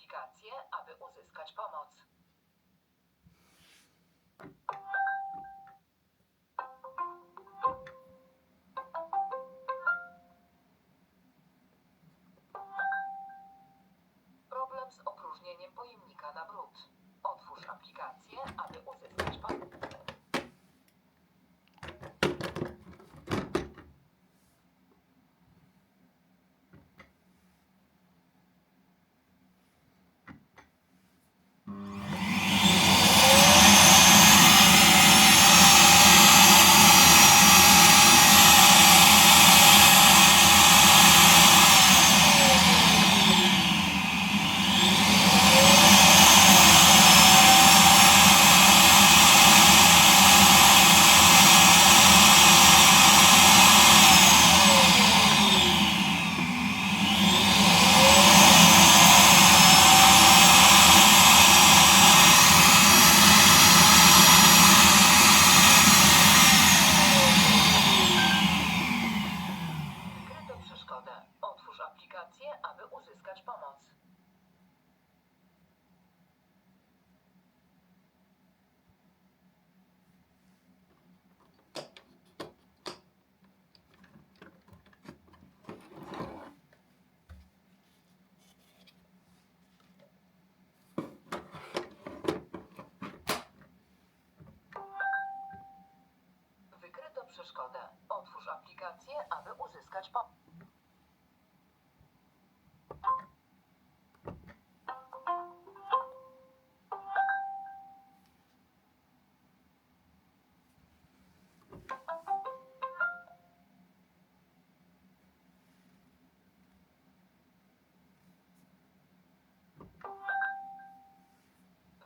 aplikację, aby uzyskać pomoc. Problem z opróżnieniem pojemnika na brud. Otwórz aplikację, aby uzyskać pomoc. Wykryto przeszkodę. Otwórz aplikację, aby uzyskać pomoc. Wykryto przeszkodę. Otwórz aplikację, aby uzyskać pomoc.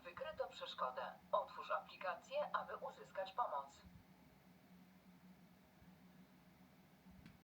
Wykryto przeszkodę. Otwórz aplikację, aby uzyskać pomoc.